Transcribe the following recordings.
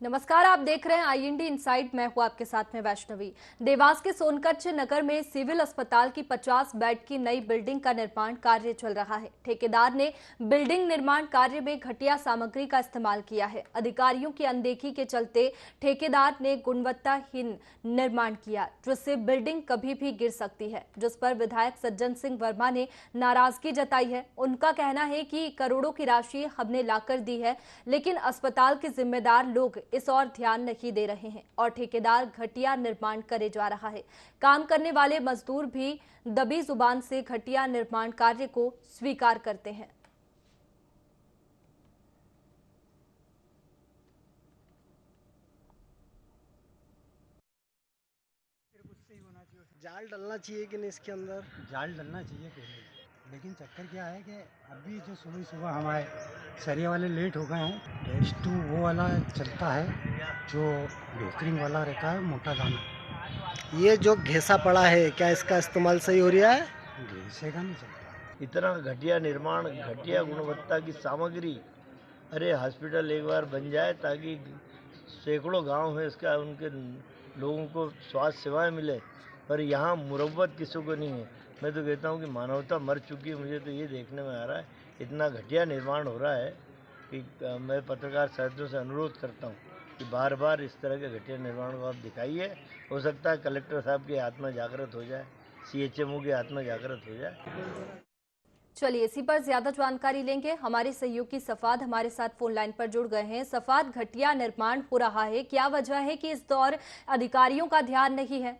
नमस्कार, आप देख रहे हैं IND इनसाइड। मैं हूं आपके साथ में वैष्णवी। देवास के सोनकच्छ नगर में सिविल अस्पताल की 50 बेड की नई बिल्डिंग का निर्माण कार्य चल रहा है। ठेकेदार ने बिल्डिंग निर्माण कार्य में घटिया सामग्री का इस्तेमाल किया है। अधिकारियों की अनदेखी के चलते ठेकेदार ने गुणवत्ताहीन निर्माण किया, जिससे बिल्डिंग कभी भी गिर सकती है, जिस पर विधायक सज्जन सिंह वर्मा ने नाराजगी जताई है। उनका कहना है कि करोड़ों की राशि हमने लाकर दी है, लेकिन अस्पताल के जिम्मेदार लोग इस और ध्यान नहीं दे रहे हैं और ठेकेदार घटिया निर्माण करे जा रहा है। काम करने वाले मजदूर भी दबी जुबान से घटिया निर्माण कार्य को स्वीकार करते हैं। जाल डलना चाहिए कि नहीं इसके अंदर? जाल डलना चाहिए पहले, लेकिन चक्कर क्या है कि अभी जो सुबह सुबह हमारे सरिया वाले लेट हो गए हैं। टेस्ट टू वो वाला चलता है जो बेहतरीन वाला रहता है, मोटा दाना। ये जो घेसा पड़ा है, क्या इसका इस्तेमाल सही हो रहा है? घेसे का नहीं चलता। इतना घटिया निर्माण, घटिया गुणवत्ता की सामग्री। अरे हॉस्पिटल एक बार बन जाए ताकि सैकड़ों गांव है इसका, उनके लोगों को स्वास्थ्य सेवाएं मिले, पर यहाँ मुरव्वत किसी को नहीं है। मैं तो कहता हूँ कि मानवता मर चुकी है। मुझे तो ये देखने में आ रहा है, इतना घटिया निर्माण हो रहा है कि मैं पत्रकार साथियों से अनुरोध करता हूँ कि बार बार इस तरह के घटिया निर्माण को आप दिखाइए। हो सकता है कलेक्टर साहब की आत्मा जागृत हो जाए, CHMO की आत्मा जागृत हो जाए। चलिए, इसी पर ज्यादा जानकारी लेंगे। हमारे सहयोगी सफाद हमारे साथ फोन लाइन पर जुड़ गए हैं। सफाद, घटिया निर्माण हो रहा है, क्या वजह है कि इस दौर अधिकारियों का ध्यान नहीं है?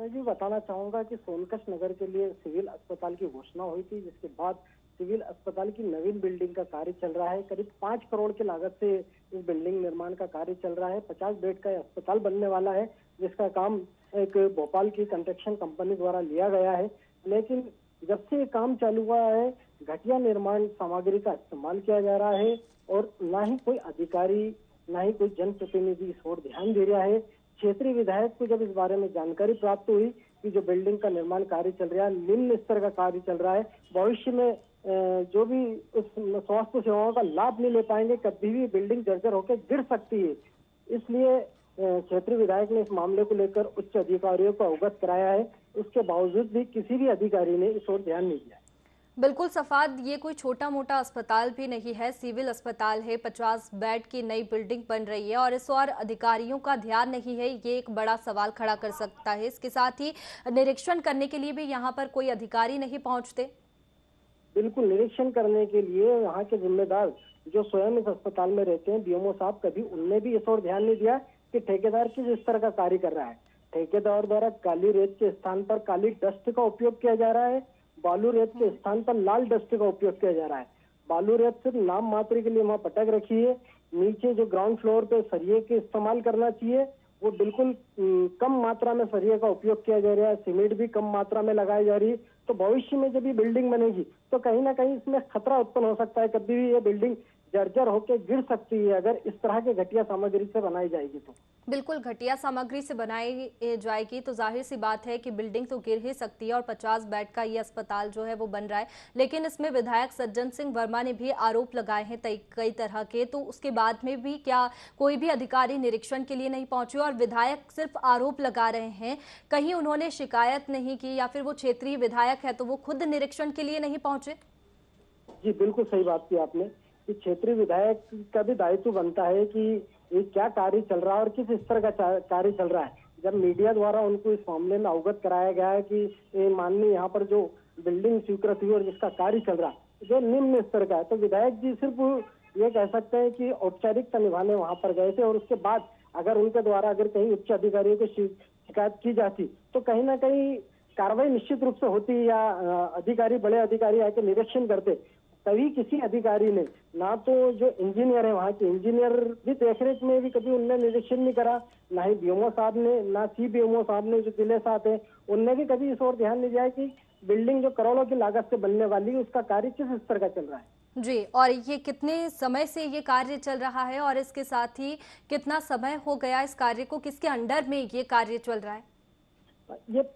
जी बताना चाहूंगा कि सोनकच्छ नगर के लिए सिविल अस्पताल की घोषणा हुई थी, जिसके बाद सिविल अस्पताल की नवीन बिल्डिंग का कार्य चल रहा है। करीब 5 करोड़ की लागत से इस बिल्डिंग निर्माण का कार्य चल रहा है। 50 बेड का अस्पताल बनने वाला है, जिसका काम एक भोपाल की कंस्ट्रक्शन कंपनी द्वारा लिया गया है। लेकिन जब से ये काम चालू हुआ है, घटिया निर्माण सामग्री का इस्तेमाल किया जा रहा है और ना ही कोई अधिकारी, ना ही कोई जनप्रतिनिधि इस ओर ध्यान दे रहा है। क्षेत्रीय विधायक को जब इस बारे में जानकारी प्राप्त हुई कि जो बिल्डिंग का निर्माण कार्य चल रहा है, निम्न स्तर का कार्य चल रहा है, भविष्य में जो भी उस स्वास्थ्य सेवाओं का लाभ नहीं ले पाएंगे, कभी भी बिल्डिंग जर्जर होकर गिर सकती है। इसलिए क्षेत्रीय विधायक ने इस मामले को लेकर उच्च अधिकारियों को अवगत कराया है। उसके बावजूद भी किसी भी अधिकारी ने इस ओर ध्यान नहीं दिया। बिल्कुल सफाद, ये कोई छोटा मोटा अस्पताल भी नहीं है, सिविल अस्पताल है। 50 बेड की नई बिल्डिंग बन रही है और इस और अधिकारियों का ध्यान नहीं है, ये एक बड़ा सवाल खड़ा कर सकता है। इसके साथ ही निरीक्षण करने के लिए भी यहाँ पर कोई अधिकारी नहीं पहुंचते। बिल्कुल, निरीक्षण करने के लिए यहाँ के जिम्मेदार जो स्वयं इस अस्पताल में रहते हैं, BMO साहब, कभी उनने भी इस ओर ध्यान नहीं दिया कि ठेकेदार किस स्तर का कार्य कर रहा है। ठेकेदार द्वारा काली रेत के स्थान पर काली डस्ट का उपयोग किया जा रहा है, बालू रेत के स्थान पर लाल डस्ट का उपयोग किया जा रहा है। बालू रेत सिर्फ नाम मात्र के लिए वहां पटक रखी है। नीचे जो ग्राउंड फ्लोर पे सरिये के इस्तेमाल करना चाहिए, वो बिल्कुल कम मात्रा में सरिये का उपयोग किया जा रहा है। सीमेंट भी कम मात्रा में लगाई जा रही है। तो भविष्य में जब ये बिल्डिंग बनेगी तो कहीं ना कहीं इसमें खतरा उत्पन्न हो सकता है, कभी भी ये बिल्डिंग जर्जर होकर गिर सकती है अगर इस तरह की घटिया सामग्री से बनाई जाएगी तो। बिल्कुल, घटिया सामग्री से बनाई जाएगी तो जाहिर सी बात है कि बिल्डिंग तो गिर ही सकती है और 50 बेड का ये अस्पताल जो है वो बन रहा है। लेकिन इसमें विधायक सज्जन सिंह वर्मा ने भी आरोप लगाए हैं कई तरह के, तो उसके बाद में भी क्या कोई भी अधिकारी निरीक्षण के लिए नहीं पहुंचे? और विधायक सिर्फ आरोप लगा रहे हैं, कहीं उन्होंने शिकायत नहीं की या फिर वो क्षेत्रीय विधायक है तो वो खुद निरीक्षण के लिए नहीं पहुंचे? जी बिल्कुल सही बात की आपने कि क्षेत्रीय विधायक का भी दायित्व बनता है कि ये क्या कार्य चल रहा है और किस स्तर का कार्य चल रहा है। जब मीडिया द्वारा उनको इस मामले में अवगत कराया गया है कि माननीय यहाँ पर जो बिल्डिंग स्वीकृत हुई और जिसका कार्य चल रहा है जो निम्न स्तर का है, तो विधायक जी सिर्फ ये कह सकते हैं कि औपचारिकता निभाने वहां पर गए थे और उसके बाद अगर उनके द्वारा अगर कहीं उच्च अधिकारियों को शिकायत की जाती तो कहीं ना कहीं कार्रवाई निश्चित रूप से होती या अधिकारी, बड़े अधिकारी आके निरीक्षण करते। तभी किसी अधिकारी ने, ना तो जो इंजीनियर है वहाँ के इंजीनियर भी देखरेख में भी कभी उनने निरीक्षण नहीं करा, ना ही BMO साहब ने, ना CBMO साहब ने जो जिले साहब है उनने भी कभी इस ओर ध्यान नहीं दिया कि बिल्डिंग जो करोड़ों की लागत से बनने वाली है उसका कार्य किस स्तर का चल रहा है। जी, और ये कितने समय से ये कार्य चल रहा है और इसके साथ ही कितना समय हो गया इस कार्य को, किसके अंडर में ये कार्य चल रहा है? ये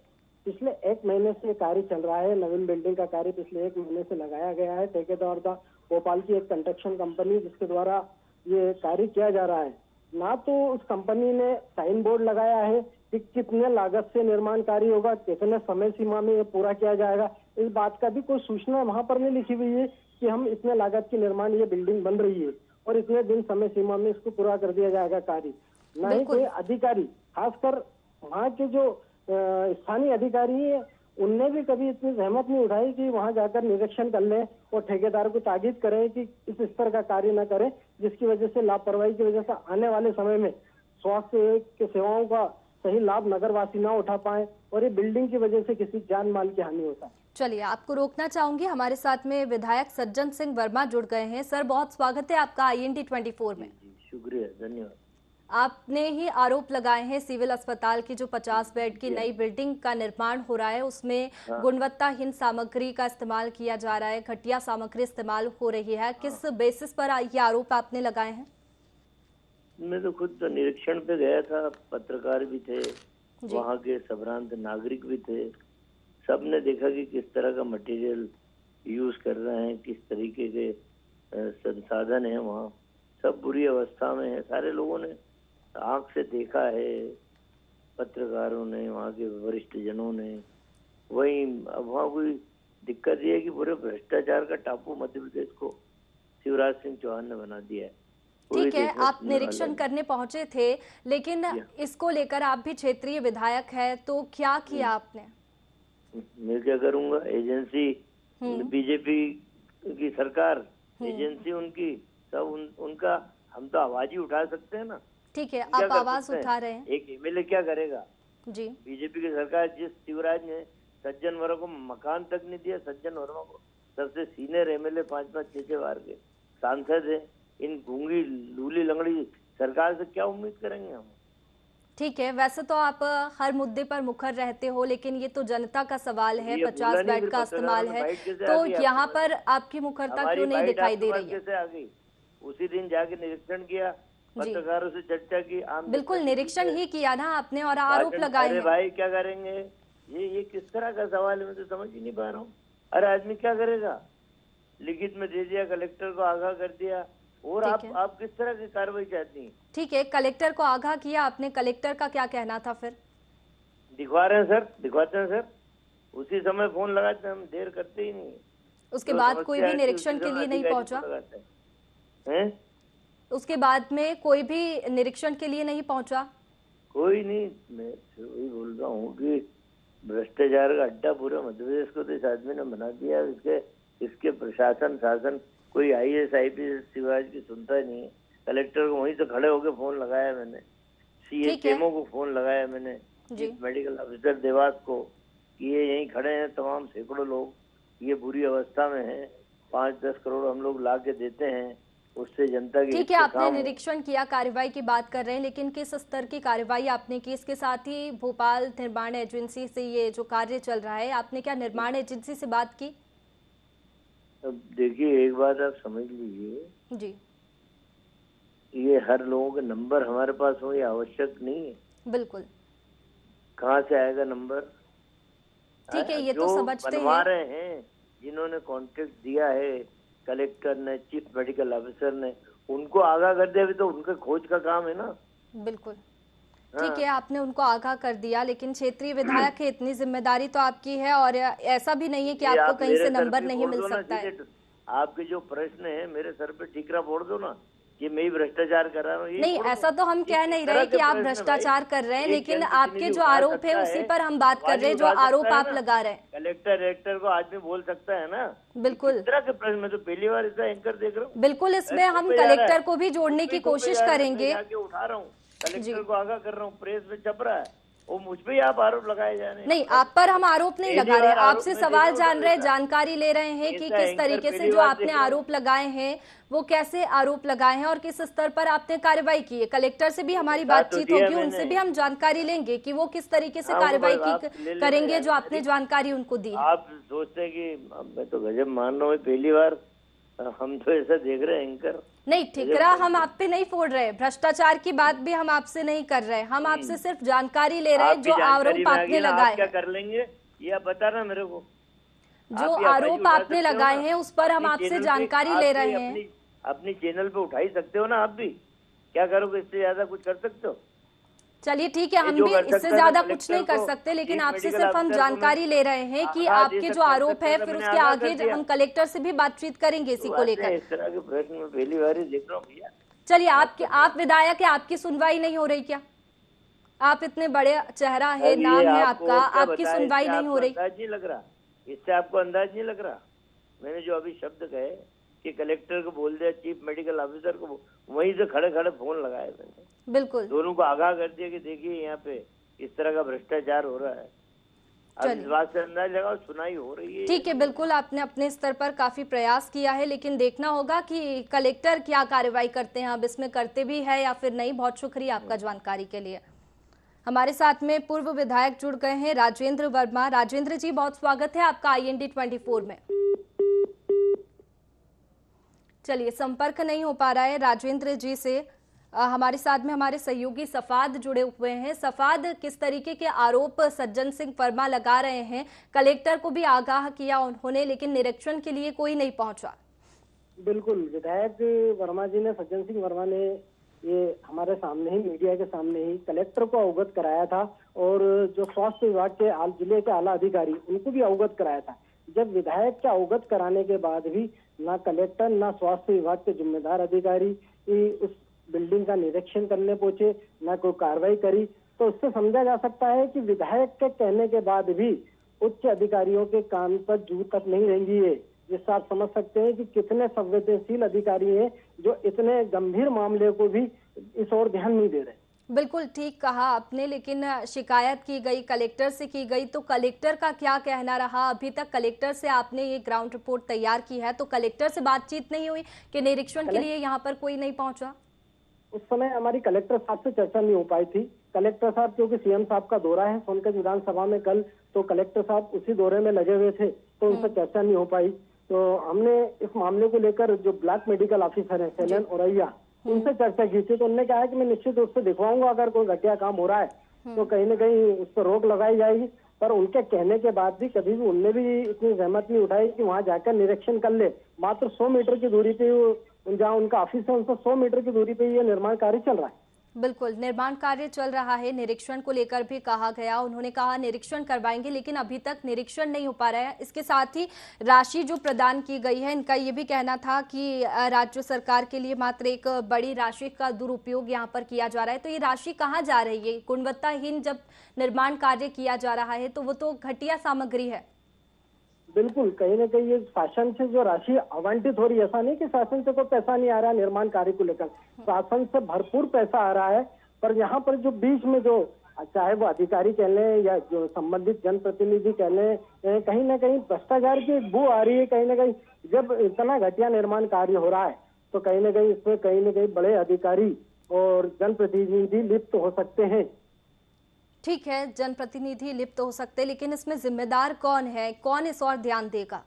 पिछले 1 महीने से कार्य चल रहा है। नवीन बिल्डिंग का कार्य पिछले 1 महीने से लगाया गया है। ठेकेदार का भोपाल की एक कंस्ट्रक्शन कंपनी, जिसके द्वारा ये कार्य किया जा रहा है। ना तो उस कंपनी ने साइन बोर्ड लगाया है कि कितने लागत से निर्माण कार्य होगा, कितने समय सीमा में ये पूरा किया जाएगा, इस बात का भी कोई सूचना वहां पर नहीं लिखी हुई है कि हम इतने लागत की निर्माण ये बिल्डिंग बन रही है और इतने दिन समय सीमा में इसको पूरा कर दिया जाएगा कार्य। ना ही कोई अधिकारी, खासकर वहाँ के जो स्थानीय अधिकारी है, उनने भी कभी इतनी जहमत नहीं उठाई कि वहां जाकर निरीक्षण कर लें और ठेकेदार को ताकीद करें कि इस स्तर का कार्य न करें, जिसकी वजह से लापरवाही की वजह से आने वाले समय में स्वास्थ्य के सेवाओं का सही लाभ नगरवासी ना उठा पाए और ये बिल्डिंग की वजह से किसी जान माल की हानि होता है। चलिए, आपको रोकना चाहूंगी, हमारे साथ में विधायक सज्जन सिंह वर्मा जुड़ गए हैं। सर, बहुत स्वागत है आपका IND 24 में। शुक्रिया, धन्यवाद। आपने ही आरोप लगाए हैं सिविल अस्पताल की जो 50 बेड की नई बिल्डिंग का निर्माण हो रहा है उसमें गुणवत्ताहीन सामग्री का इस्तेमाल किया जा रहा है, घटिया सामग्री इस्तेमाल हो रही है। किस बेसिस पर ये आरोप आपने लगाए हैं? मैं तो खुद तो निरीक्षण पे गया था, पत्रकार भी थे, वहाँ के संभ्रांत नागरिक भी थे, सबने देखा कि किस तरह का मटेरियल यूज कर रहे हैं, किस तरीके के संसाधन है वहाँ, सब बुरी अवस्था में है। सारे लोगों ने आंख से देखा है, पत्रकारों ने, वहाँ के वरिष्ठ जनों ने। वही अब वहाँ कोई दिक्कत ये है कि पूरे भ्रष्टाचार का टापू मध्य प्रदेश को शिवराज सिंह चौहान ने बना दिया है। ठीक है, आप निरीक्षण करने पहुंचे थे, लेकिन इसको लेकर आप भी क्षेत्रीय विधायक है, तो क्या किया आपने? मैं क्या करूंगा, एजेंसी बीजेपी की सरकार, एजेंसी उनकी, सब उनका, हम तो आवाज ही उठा सकते हैं ना। ठीक है, आप आवाज उठा रहे हैं। एक MLA क्या करेगा जी? बीजेपी की सरकार, जिस शिवराज ने सज्जन वर्मा को मकान तक नहीं दिया, सज्जन वर्मा को सबसे सीनियर MLA 5-5, 6-6 बार के सांसद है, इन गूंगी लूली लंगड़ी सरकार से क्या उम्मीद करेंगे हम? ठीक है, वैसे तो आप हर मुद्दे पर मुखर रहते हो, लेकिन ये तो जनता का सवाल है, 50 बेड का इस्तेमाल है, तो यहाँ पर आपकी मुखरता क्यों नहीं दिखाई दे रही है? उसी दिन जाके निरीक्षण किया, पत्रकारों से चर्चा की, बिल्कुल निरीक्षण ही किया ना आपने और आरोप लगाए। अरे भाई क्या करेंगे, ये किस तरह का सवाल है, मैं तो समझ ही नहीं पा रहा हूँ। अरे आदमी क्या करेगा, लिखित में दे दिया, कलेक्टर को आगाह कर दिया, और आप किस तरह की कार्रवाई चाहती हैं? ठीक है, कलेक्टर को आगाह किया आपने, कलेक्टर का क्या कहना था फिर? दिखवा रहे हैं सर, दिखवाते हैं सर, उसी समय फोन लगाते हैं, हम देर करते ही नहीं। उसके बाद कोई भी निरीक्षण के लिए नहीं पहुंचा? उसके बाद में कोई भी निरीक्षण के लिए नहीं पहुंचा? कोई नहीं। मैं वही बोल रहा हूँ कि भ्रष्टाचार का अड्डा पूरे मध्य प्रदेश को तो इस आदमी ने बना दिया। इसके प्रशासन शासन कोई IAS IPS शिवराज की सुनता ही नहीं है। कलेक्टर को वहीं से खड़े होकर फोन लगाया मैंने, CHMO को फोन लगाया मैंने, चीफ मेडिकल ऑफिसर देवास को, कि ये यहीं खड़े हैं तमाम सैकड़ों लोग, ये बुरी अवस्था में है, 5-10 करोड़ हम लोग ला के देते हैं, उससे जनता की। ठीक है, आपने निरीक्षण किया, कार्रवाई की बात कर रहे हैं, लेकिन किस स्तर की कार्रवाई आपने की? इसके साथ ही भोपाल निर्माण एजेंसी से ये जो कार्य चल रहा है, आपने क्या निर्माण एजेंसी से बात की? अब देखिए, एक बात आप समझ लीजिए जी, ये हर लोगों के नंबर हमारे पास हो ये आवश्यक नहीं है। बिल्कुल। कहाँ से आएगा नंबर? ठीक है, ये तो समझते बनवा रहे हैं, जिन्होंने कॉन्ट्रैक्ट दिया है, कलेक्टर ने, चीफ मेडिकल ऑफिसर ने, उनको आगाह कर दिया, अभी तो उनके खोज का काम है ना। बिल्कुल। ठीक है, आपने उनको आगाह कर दिया, लेकिन क्षेत्रीय विधायक है, इतनी जिम्मेदारी तो आपकी है, और ऐसा भी नहीं है कि आपको कहीं से नंबर नहीं मिल सकता है। आपके जो प्रश्न है मेरे सर पे ठीकरा फोड़ दो ना कि मैं ही भ्रष्टाचार कर रहा हूँ। नहीं, ऐसा तो हम कह नहीं रहे कि आप भ्रष्टाचार कर रहे हैं, लेकिन आपके जो आरोप है उसी पर हम बात कर रहे हैं, जो आरोप आप लगा रहे हैं। कलेक्टर को आदमी बोल सकता है ना। बिल्कुल। इस तरह के प्रश्न मैं तो पहली बार इसका एंकर देख रहा हूँ। बिल्कुल, इसमें हम कलेक्टर को भी जोड़ने की कोशिश करेंगे। उठा रहा हूँ, कलेक्टर को आगाह कर रहा हूँ, प्रेस में छप रहा है, वो मुझ पे आप आरोप लगाए जा रहे हैं। नहीं, आप पर हम आरोप नहीं लगा रहे, आपसे सवाल जान रहे, जानकारी ले रहे हैं कि किस तरीके से जो आपने आरोप लगाए हैं वो कैसे आरोप लगाए हैं और किस स्तर पर आपने कार्रवाई की है। कलेक्टर से भी हमारी बातचीत होगी, उनसे भी हम जानकारी लेंगे कि वो किस तरीके से कार्रवाई करेंगे जो आपने जानकारी उनको दी। आप सोचते हैं कि मैं तो गजब मान रहा हूँ, पहली बार हम तो ऐसा देख रहे हैं एंकर। नहीं, ठिकरा हम आप पे नहीं फोड़ रहे, भ्रष्टाचार की बात भी हम आपसे नहीं कर रहे, हम आपसे सिर्फ जानकारी ले रहे हैं जो आरोप आपने लगाए। क्या कर लेंगे ये आप बता रहे मेरे को? जो आरोप आपने लगाए हैं उस पर हम आपसे जानकारी ले रहे हैं। अपनी चैनल पे उठा ही सकते हो ना। आप भी क्या करोगे, इससे ज्यादा कुछ कर सकते हो? चलिए ठीक है, हम जो भी कर इससे सकता है ज्यादा ना, कुछ नहीं कलेक्टर कर को, सकते, लेकिन चीफ आपसे मेडिकल सिर्फ हम ऑफिसर को जानकारी मैं ले रहे हैं कि आगाह आपके दे जो सकता आरोप है, था, फिर मैंने उसके आगाह आगे कर दिया। हम कलेक्टर से भी बातचीत करेंगे इसी तो को बात लेकर। नहीं, इस तरह के प्रश्न में पहली बार ही देख रहा हूँ भैया। चलिए, आप विधायक है, आपकी सुनवाई नहीं हो रही क्या? आप इतने बड़े चेहरा है, अब ये नाम है आपको आपका, और क्या आपकी बताएं, सुनवाई इससे नहीं हो आपको रही? अंदाज नहीं लग रहा? इससे आपको अंदाज नहीं लग रहा? मैंने जो अभी शब्द कहे कि कलेक्टर को बोल दिया, चीफ मेडिकल ऑफिसर को, वहीं से खड़े खड़े फोन लगाए मैंने, बिल्कुल। दोनों को आगाह कर दिया कि देखिए यहाँ पे इस तरह का भ्रष्टाचार हो रहा है। अब इस बात से अंदाज लगाओ, सुनाई हो रही है। ठीक है, बिल्कुल आपने अपने स्तर पर काफी प्रयास किया है, लेकिन देखना होगा कि कलेक्टर क्या कार्रवाई करते हैं, अब इसमें करते भी है या फिर नहीं। बहुत शुक्रिया आपका जानकारी के लिए। हमारे साथ में पूर्व विधायक जुड़ गए हैं, राजेंद्र वर्मा। राजेंद्र जी, बहुत स्वागत है आपका IND 24 में। चलिए, संपर्क नहीं हो पा रहा है राजेंद्र जी से। हमारे साथ में हमारे सहयोगी सफाद जुड़े हुए हैं। सफाद, किस तरीके के आरोप सज्जन सिंह वर्मा लगा रहे हैं? कलेक्टर को भी आगाह किया उन्होंने, लेकिन निरीक्षण के लिए कोई नहीं पहुंचा। बिल्कुल, विधायक वर्मा जी ने, सज्जन सिंह वर्मा ने ये हमारे सामने ही, मीडिया के सामने ही कलेक्टर को अवगत कराया था और जो स्वास्थ्य विभाग के जिले के आला अधिकारी उनको भी अवगत कराया था। जब विधायक के अवगत कराने के बाद भी ना कलेक्टर ना स्वास्थ्य विभाग के जिम्मेदार अधिकारी उस बिल्डिंग का निरीक्षण करने पहुंचे, ना कोई कार्रवाई करी, तो उससे समझा जा सकता है कि विधायक के कहने के बाद भी उच्च अधिकारियों के कान पर जू तक नहीं रेंगी है, जिससे आप समझ सकते हैं कि कितने संवेदनशील अधिकारी हैं जो इतने गंभीर मामले को भी इस ओर ध्यान नहीं दे रहे। बिल्कुल ठीक कहा आपने, लेकिन शिकायत की गई, कलेक्टर से की गई, तो कलेक्टर का क्या कहना रहा? अभी तक कलेक्टर से आपने ये ग्राउंड रिपोर्ट तैयार की है, तो कलेक्टर से बातचीत नहीं हुई कि निरीक्षण के लिए यहाँ पर कोई नहीं पहुंचा? उस समय हमारी कलेक्टर साहब से चर्चा नहीं हो पाई थी। कलेक्टर साहब, क्योंकि CM साहब का दौरा है सोनकच विधानसभा में कल, तो कलेक्टर साहब उसी दौरे में लगे हुए थे, तो उनसे चर्चा नहीं हो पाई। तो हमने इस मामले को लेकर जो ब्लॉक मेडिकल ऑफिसर है सैलन औरैया, उनसे चर्चा की थी। तो उन्होंने कहा है कि मैं निश्चित रूप से दिखवाऊंगा, अगर कोई घटिया काम हो रहा है तो कहीं न कहीं उस पर रोक लगाई जाएगी। पर उनके कहने के बाद भी कभी भी उनने भी इतनी जहमत नहीं उठाई कि वहां जाकर निरीक्षण कर ले। मात्र 100 मीटर की दूरी पे जहाँ उनका ऑफिस है, उनसे 100 मीटर की दूरी पे ये निर्माण कार्य चल रहा है। बिल्कुल, निर्माण कार्य चल रहा है। निरीक्षण को लेकर भी कहा गया, उन्होंने कहा निरीक्षण करवाएंगे, लेकिन अभी तक निरीक्षण नहीं हो पा रहा है। इसके साथ ही राशि जो प्रदान की गई है, इनका ये भी कहना था कि राज्य सरकार के लिए मात्र एक बड़ी राशि का दुरुपयोग यहाँ पर किया जा रहा है। तो ये राशि कहाँ जा रही है? गुणवत्ताहीन जब निर्माण कार्य किया जा रहा है तो वो तो घटिया सामग्री है। बिल्कुल, कहीं ना कहीं ये शासन से जो राशि आवंटित हो रही है, ऐसा नहीं कि शासन से कोई पैसा नहीं आ रहा है निर्माण कार्य को लेकर, शासन से भरपूर पैसा आ रहा है। पर यहाँ पर जो बीच में जो, चाहे वो अधिकारी कह लें या जो संबंधित जनप्रतिनिधि कह लें, कहीं ना कहीं भ्रष्टाचार की बू आ रही है। कहीं ना कहीं जब इतना घटिया निर्माण कार्य हो रहा है तो कहीं ना कहीं इसमें कहीं ना कहीं बड़े अधिकारी और जनप्रतिनिधि लिप्त हो सकते हैं। ठीक है, जनप्रतिनिधि लिप्त हो सकते, लेकिन इसमें जिम्मेदार कौन है? कौन इस और ध्यान देगा?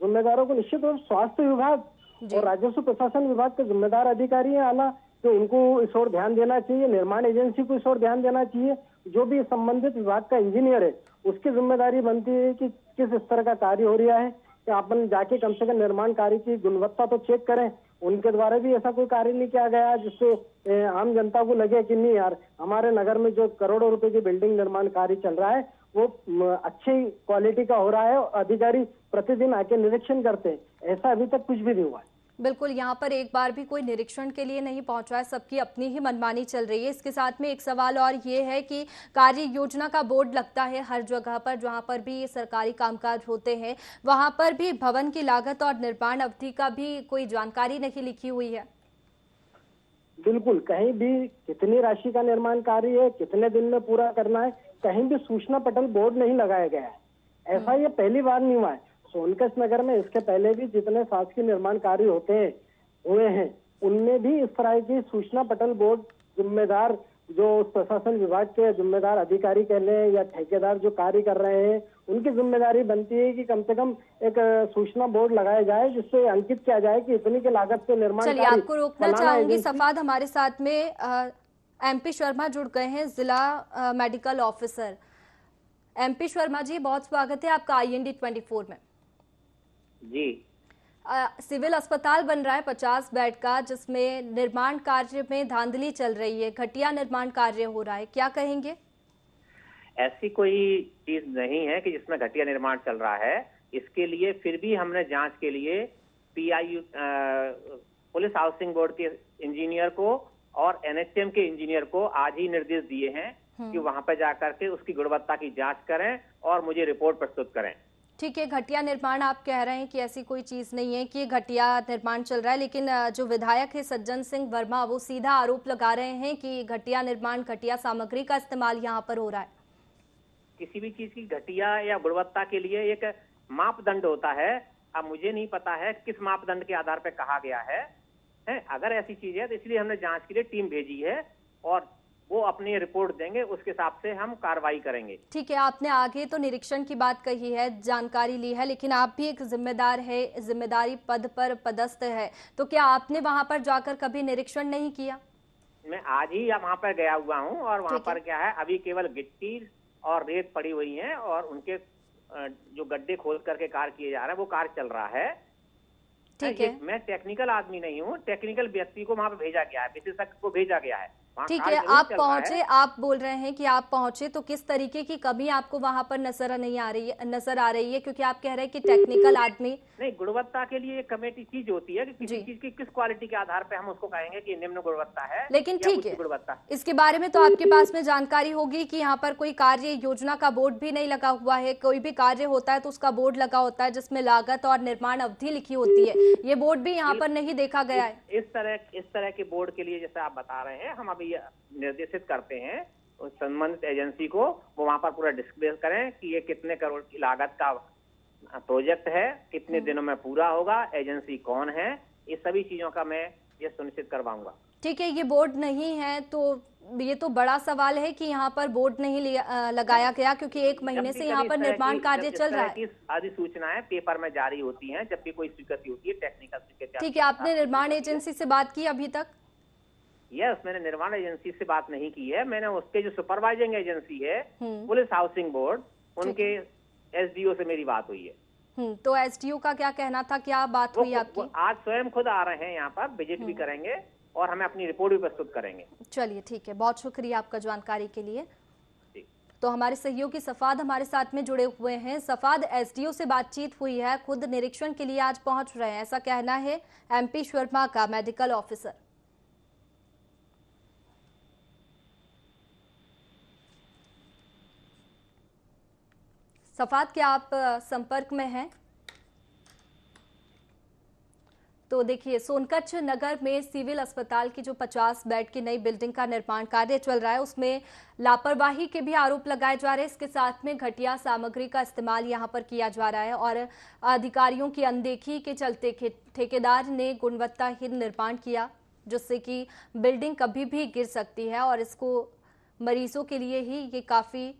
जिम्मेदारों को निश्चित रूप स्वास्थ्य विभाग और राजस्व प्रशासन विभाग के जिम्मेदार अधिकारी हैं आला, तो उनको इस ओर ध्यान देना चाहिए। निर्माण एजेंसी को इस ओर ध्यान देना चाहिए। जो भी संबंधित विभाग का इंजीनियर है उसकी जिम्मेदारी बनती है कि किस स्तर का कार्य हो रहा है, कि अपन जाके कम से कम निर्माण कार्य की गुणवत्ता तो चेक करें। उनके द्वारा भी ऐसा कोई कार्य नहीं किया गया जिससे आम जनता को लगे कि नहीं यार, हमारे नगर में जो करोड़ों रुपए की बिल्डिंग निर्माण कार्य चल रहा है वो अच्छी क्वालिटी का हो रहा है और अधिकारी प्रतिदिन आके निरीक्षण करते हैं। ऐसा अभी तक कुछ भी नहीं हुआ है। बिल्कुल, यहाँ पर एक बार भी कोई निरीक्षण के लिए नहीं पहुंचा है, सबकी अपनी ही मनमानी चल रही है। इसके साथ में एक सवाल और ये है कि कार्य योजना का बोर्ड लगता है हर जगह पर, जहाँ पर भी सरकारी कामकाज होते हैं, वहाँ पर भी भवन की लागत और निर्माण अवधि का भी कोई जानकारी नहीं लिखी हुई है। बिल्कुल, कहीं भी कितनी राशि का निर्माण कार्य है, कितने दिन में पूरा करना है, कहीं भी सूचना पटल बोर्ड नहीं लगाया गया है। ऐसा ये पहली बार नहीं हुआ है। सोनकच नगर में इसके पहले भी जितने शासकीय निर्माण कार्य हुए हैं उनमें भी इस तरह की सूचना पटल बोर्ड जिम्मेदार, जो प्रशासन विभाग के जिम्मेदार अधिकारी कह लें या ठेकेदार जो कार्य कर रहे हैं, उनकी जिम्मेदारी बनती है कि कम से कम एक सूचना बोर्ड लगाया जाए जिससे अंकित किया जाए कि इतनी की लागत से निर्माण। चलिए, आपको रोकना चाहूंगी सफाद, हमारे साथ में MP शर्मा जुड़ गए हैं, जिला medical officer. MP Sharma ji, बहुत स्वागत है आपका IND 24 में। जी। सिविल अस्पताल बन रहा है 50 बेड का, जिसमें निर्माण कार्य में धांधली चल रही है, घटिया निर्माण कार्य हो रहा है, क्या कहेंगे? ऐसी कोई चीज नहीं है कि जिसमें घटिया निर्माण चल रहा है। इसके लिए फिर भी हमने जांच के लिए PIU पुलिस हाउसिंग बोर्ड के इंजीनियर को और NHM के इंजीनियर को आज ही निर्देश दिए हैं कि वहां पर जाकर के उसकी गुणवत्ता की जांच करें और मुझे रिपोर्ट प्रस्तुत करें। ठीक है, घटिया निर्माण आप कह रहे हैं कि ऐसी कोई चीज नहीं है कि घटिया निर्माण चल रहा है, लेकिन जो विधायक है सज्जन सिंह वर्मा वो सीधा आरोप लगा रहे हैं कि घटिया निर्माण, घटिया सामग्री का इस्तेमाल यहाँ पर हो रहा है। किसी भी चीज की घटिया या गुणवत्ता के लिए एक मापदंड होता है। अब मुझे नहीं पता है किस मापदंड के आधार पर कहा गया है। अगर ऐसी चीज है तो इसलिए हमने जांच के लिए टीम भेजी है और वो अपनी रिपोर्ट देंगे, उसके हिसाब से हम कार्रवाई करेंगे। ठीक है, आपने आगे तो निरीक्षण की बात कही है, जानकारी ली है, लेकिन आप भी एक जिम्मेदार है, जिम्मेदारी पद पर पदस्थ है, तो क्या आपने वहां पर जाकर कभी निरीक्षण नहीं किया? मैं आज ही वहां पर गया हुआ हूँ और वहां पर क्या है, अभी केवल गिट्टी और रेत पड़ी हुई है और उनके जो गड्ढे खोद करके कार्य किए जा रहे हैं वो कार्य चल रहा है। ठीक है, मैं टेक्निकल आदमी नहीं हूँ, टेक्निकल व्यक्ति को वहां पर भेजा गया है, विशेषज्ञ को भेजा गया है। ठीक है, आप पहुंचे, आप बोल रहे हैं कि आप पहुंचे, तो किस तरीके की कमी आपको वहां पर नजर आ रही है? क्योंकि आप कह रहे हैं कि टेक्निकल आदमी नहीं, गुणवत्ता के लिए एक कमेटी चीज होती है कि किसी चीज की किस क्वालिटी के आधार पे हम उसको कहेंगे कि निम्न गुणवत्ता है, लेकिन ठीक है, गुणवत्ता इसके बारे में तो आपके पास में जानकारी होगी कि यहाँ पर कोई कार्य योजना का बोर्ड भी नहीं लगा हुआ है। कोई भी कार्य होता है तो उसका बोर्ड लगा होता है जिसमें लागत और निर्माण अवधि लिखी होती है, ये बोर्ड भी यहाँ पर नहीं देखा गया है। इस तरह के बोर्ड के लिए जैसे आप बता रहे हैं, हम अभी निर्देशित करते हैं उस संबंधित एजेंसी को, वो वहां पर पूरा डिस्कस करें कि ये कितने करोड़ की लागत का प्रोजेक्ट है, कितने दिनों में पूरा होगा, एजेंसी कौन है, ये सभी चीजों का मैं ये सुनिश्चित करवाऊंगा। ठीक है, ये बोर्ड नहीं है तो ये तो बड़ा सवाल है कि यहाँ पर बोर्ड नहीं लगाया गया, क्योंकि 1 महीने से यहाँ पर निर्माण कार्य चल रहा है। अधिसूचनाएं पेपर में जारी होती हैं जब भी कोई स्वीकृति होती है, टेक्निकल स्वीकृति। ठीक है, आपने निर्माण एजेंसी से बात की अभी तक? यस, मैंने निर्माण एजेंसी से बात नहीं की है, मैंने उसके जो सुपरवाइजिंग एजेंसी है पुलिस हाउसिंग बोर्ड, उनके SDO से मेरी बात हुई है। तो SDO का क्या कहना था, क्या बात हुई आपकी? आज स्वयं खुद आ रहे हैं यहाँ पर, विजिट भी करेंगे और हमें अपनी रिपोर्ट भी प्रस्तुत करेंगे। चलिए ठीक है, बहुत शुक्रिया आपका जानकारी के लिए। तो हमारे सहयोगी सफाद हमारे साथ में जुड़े हुए हैं। सफाद, SDO से बातचीत हुई है, खुद निरीक्षण के लिए आज पहुंच रहे हैं, ऐसा कहना है MP शर्मा का, मेडिकल ऑफिसर। सफाद, क्या आप संपर्क में हैं? तो देखिए, सोनकच्छ नगर में सिविल अस्पताल की जो 50 बेड की नई बिल्डिंग का निर्माण कार्य चल रहा है, उसमें लापरवाही के भी आरोप लगाए जा रहे हैं। इसके साथ में घटिया सामग्री का इस्तेमाल यहां पर किया जा रहा है और अधिकारियों की अनदेखी के चलते ठेकेदार ने गुणवत्ताहीन निर्माण किया, जिससे कि बिल्डिंग कभी भी गिर सकती है और इसको मरीजों के लिए ही ये काफी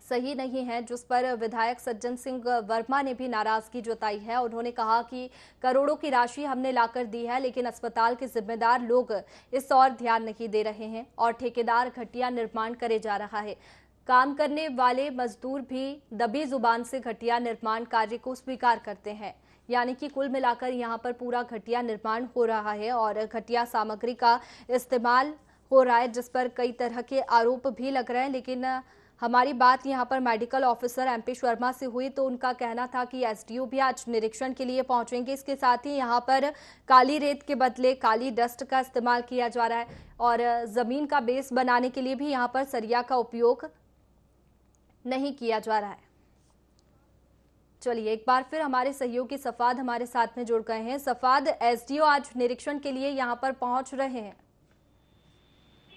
सही नहीं है, जिस पर विधायक सज्जन सिंह वर्मा ने भी नाराजगी जताई है। उन्होंने कहा कि करोड़ों की राशि हमने लाकर दी है, लेकिन अस्पताल के जिम्मेदार लोग इस ओर ध्यान नहीं दे रहे हैं और ठेकेदार घटिया निर्माण करे जा रहा है। काम करने वाले मजदूर भी दबी जुबान से घटिया निर्माण कार्य को स्वीकार करते हैं, यानी कि कुल मिलाकर यहाँ पर पूरा घटिया निर्माण हो रहा है और घटिया सामग्री का इस्तेमाल हो रहा है, जिस पर कई तरह के आरोप भी लग रहे हैं। लेकिन हमारी बात यहाँ पर मेडिकल ऑफिसर MP शर्मा से हुई तो उनका कहना था कि SDO भी आज निरीक्षण के लिए पहुंचेंगे। इसके साथ ही यहाँ पर काली रेत के बदले काली डस्ट का इस्तेमाल किया जा रहा है और जमीन का बेस बनाने के लिए भी यहाँ पर सरिया का उपयोग नहीं किया जा रहा है। चलिए, एक बार फिर हमारे सहयोगी सफाद हमारे साथ में जुड़ गए हैं। सफाद, SDO आज निरीक्षण के लिए यहाँ पर पहुंच रहे हैं।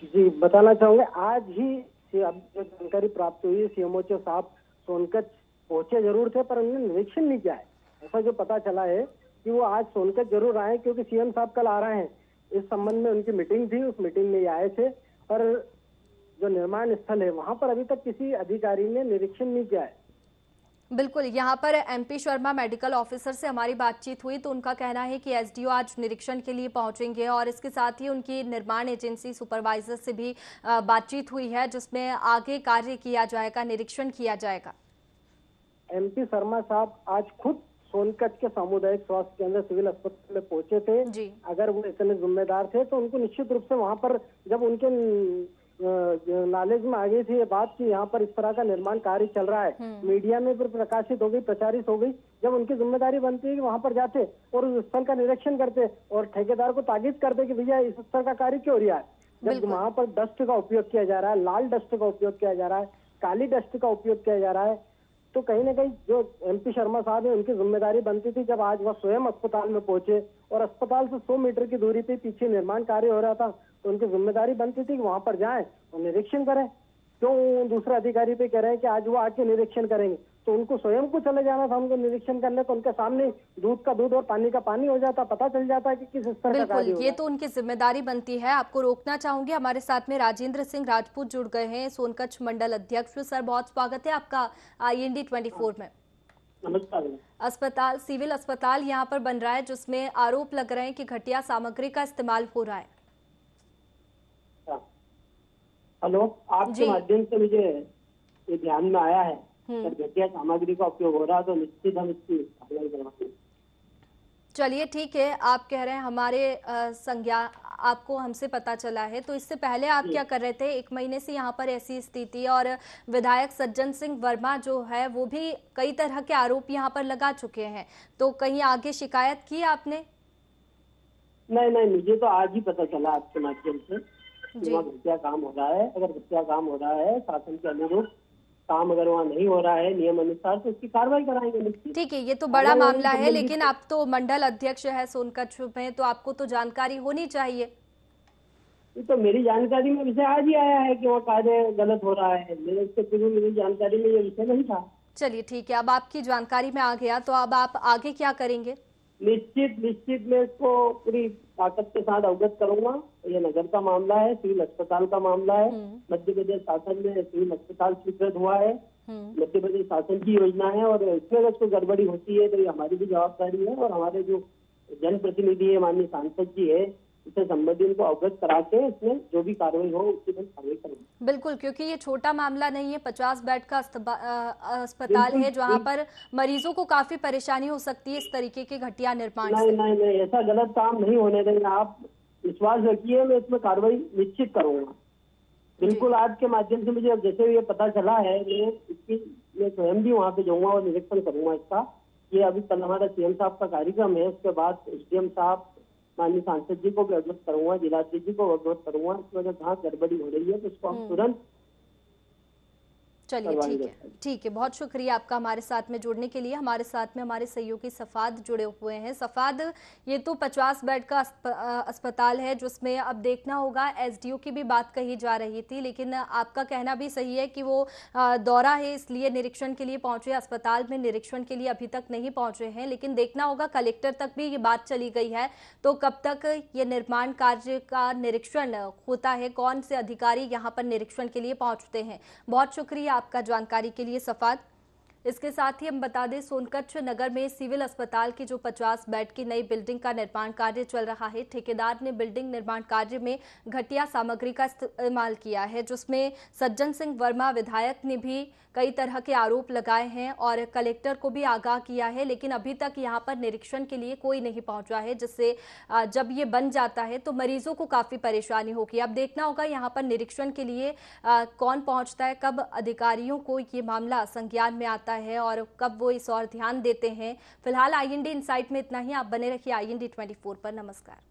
जी, बताना चाहूंगे, आज ही अब जो जानकारी प्राप्त हुई है, CMO साहब सोनकच्छ पहुंचे जरूर थे पर उन्होंने निरीक्षण नहीं किया है। ऐसा जो पता चला है कि वो आज सोनकच्छ जरूर आए, क्योंकि CM साहब कल आ रहे हैं, इस संबंध में उनकी मीटिंग थी, उस मीटिंग में ये आए थे। पर जो निर्माण स्थल है वहां पर अभी तक किसी अधिकारी ने निरीक्षण नहीं किया है। बिल्कुल, यहाँ पर MP शर्मा मेडिकल ऑफिसर से हमारी बातचीत हुई तो उनका कहना है कि SDO आज निरीक्षण के लिए पहुंचेंगे और इसके साथ ही उनकी निर्माण एजेंसी सुपरवाइजर से भी बातचीत हुई है, जिसमें आगे कार्य किया जाएगा, निरीक्षण किया जाएगा। MP शर्मा साहब आज खुद सोनकच्छ के सामुदायिक स्वास्थ्य केंद्र सिविल अस्पताल में पहुंचे थे। जी। अगर वो इतने जिम्मेदार थे तो उनको निश्चित रूप से वहां पर जब उनके नॉलेज में आ गई थी ये बात कि यहाँ पर इस तरह का निर्माण कार्य चल रहा है, मीडिया में फिर प्रकाशित हो गई, प्रचारित हो गई, जब उनकी जिम्मेदारी बनती है कि वहां पर जाते और उस स्थल का निरीक्षण करते और ठेकेदार को ताकीद करते कि भैया इस स्तर का कार्य क्यों हो रहा है। जब वहां पर डस्ट का उपयोग किया जा रहा है, लाल डस्ट का उपयोग किया जा रहा है, काली डस्ट का उपयोग किया जा रहा है, तो कहीं ना कहीं जो MP शर्मा साहब है उनकी जिम्मेदारी बनती थी जब आज वह स्वयं अस्पताल में पहुंचे और अस्पताल से 100 मीटर की दूरी पे पीछे निर्माण कार्य हो रहा था, तो उनकी जिम्मेदारी बनती थी कि वहां पर जाएं और निरीक्षण करें। क्यों दूसरे अधिकारी पे कह रहे हैं कि आज वो आके निरीक्षण करेंगे, तो उनको स्वयं को चले जाना था उनको निरीक्षण करने, तो उनके सामने दूध का दूध और पानी का पानी हो जाता, पता चल जाता कि किस स्तर का कार्य बिल्कुल, ये तो उनकी जिम्मेदारी बनती है। आपको रोकना चाहूंगी, हमारे साथ में राजेंद्र सिंह राजपूत जुड़ गए हैं, सोनकच्छ मंडल अध्यक्ष। सर, बहुत स्वागत है आपका IND 24 में। नमस्कार। अस्पताल, सिविल अस्पताल यहाँ पर बन रहा है जिसमें आरोप लग रहे हैं कि घटिया सामग्री का इस्तेमाल हो रहा है। हेलो, आपके माध्यम से मुझे ये ध्यान में आया है अगर घटिया सामग्री का उपयोग हो रहा है तो निश्चित हम इसकी कार्रवाई करवाएंगे। चलिए ठीक है, आप कह रहे हैं हमारे संज्ञा आपको हमसे पता चला है, तो इससे पहले आप क्या कर रहे थे? 1 महीने से यहाँ पर ऐसी स्थिति और विधायक सज्जन सिंह वर्मा जो है वो भी कई तरह के आरोप यहाँ पर लगा चुके हैं, तो कहीं आगे शिकायत की आपने? नहीं, मुझे तो आज ही पता चला आपके माध्यम से कि वहाँ घटिया काम हो रहा है। अगर घटिया काम हो रहा है, शासन के अनुरूप काम अगर वहाँ नहीं हो रहा है नियम अनुसार, तो उसकी कार्रवाई कराएंगे। ठीक है, ये तो बड़ा मामला है, लेकिन आप तो मंडल अध्यक्ष है सोनकच्छ में, तो आपको तो जानकारी होनी चाहिए। ये तो मेरी जानकारी में विषय आज ही आया है कि वहाँ कार्य गलत हो रहा है, इससे पूर्व मेरी जानकारी में ये विषय नहीं था। चलिए ठीक है, अब आपकी जानकारी में आ गया, तो अब आप आगे क्या करेंगे? निश्चित मैं इसको पूरी ताकत के साथ अवगत करूंगा। ये नगर का मामला है, सिविल अस्पताल का मामला है। मध्य प्रदेश शासन में सिविल अस्पताल स्वीकृत हुआ है, मध्य प्रदेश शासन की योजना है, और इसमें अगर कोई गड़बड़ी होती है तो ये हमारी भी जवाबदारी है, और हमारे जो जनप्रतिनिधि है माननीय सांसद जी है, इससे संबंधित को अवगत करा के इसमें जो भी कार्रवाई हो उसकी कार्रवाई करेंगे। बिल्कुल, क्योंकि ये छोटा मामला नहीं है, 50 बेड का अस्पताल है जहां पर मरीजों को काफी परेशानी हो सकती है इस तरीके के घटिया निर्माण से। नहीं, ऐसा गलत काम नहीं होने देंगे, आप विश्वास रखिए, मैं इसमें कार्रवाई निश्चित करूंगा। बिल्कुल, आपके माध्यम से मुझे जैसे ये पता चला है, मैं स्वयं भी वहाँ पे जाऊंगा और निरीक्षण करूंगा इसका। ये अभी कल हमारा CM साहब का कार्यक्रम है, उसके बाद SDM साहब माननीय सांसद जी को भी अवगत करूंगा, जिलाधिकारी जी को अवगत करूंगा। इसमें अगर जहाँ गड़बड़ी हो रही है तो उसको हम तुरंत। चलिए ठीक है, बहुत शुक्रिया आपका हमारे साथ में जुड़ने के लिए। हमारे साथ में हमारे सहयोगी सफाद जुड़े हुए हैं। सफाद, ये तो 50 बेड का अस्पताल है जिसमें अब देखना होगा, SDO की भी बात कही जा रही थी, लेकिन आपका कहना भी सही है कि वो दौरा है इसलिए निरीक्षण के लिए पहुंचे, अस्पताल में निरीक्षण के लिए अभी तक नहीं पहुंचे हैं, लेकिन देखना होगा, कलेक्टर तक भी ये बात चली गई है, तो कब तक ये निर्माण कार्य का निरीक्षण होता है, कौन से अधिकारी यहाँ पर निरीक्षण के लिए पहुंचते हैं। बहुत शुक्रिया आपका जानकारी के लिए सफाद। इसके साथ ही हम बता दें, सोनकच्छ नगर में सिविल अस्पताल की जो 50 बेड की नई बिल्डिंग का निर्माण कार्य चल रहा है, ठेकेदार ने बिल्डिंग निर्माण कार्य में घटिया सामग्री का इस्तेमाल किया है, जिसमें सज्जन सिंह वर्मा विधायक ने भी कई तरह के आरोप लगाए हैं और कलेक्टर को भी आगाह किया है, लेकिन अभी तक यहां पर निरीक्षण के लिए कोई नहीं पहुंचा है, जिससे जब ये बन जाता है तो मरीजों को काफी परेशानी होगी। अब देखना होगा यहां पर निरीक्षण के लिए कौन पहुंचता है, कब अधिकारियों को ये मामला संज्ञान में आता है और कब वो इस और ध्यान देते हैं। फिलहाल IND इनसाइट में इतना ही। आप बने रखिए IND 24 पर। नमस्कार।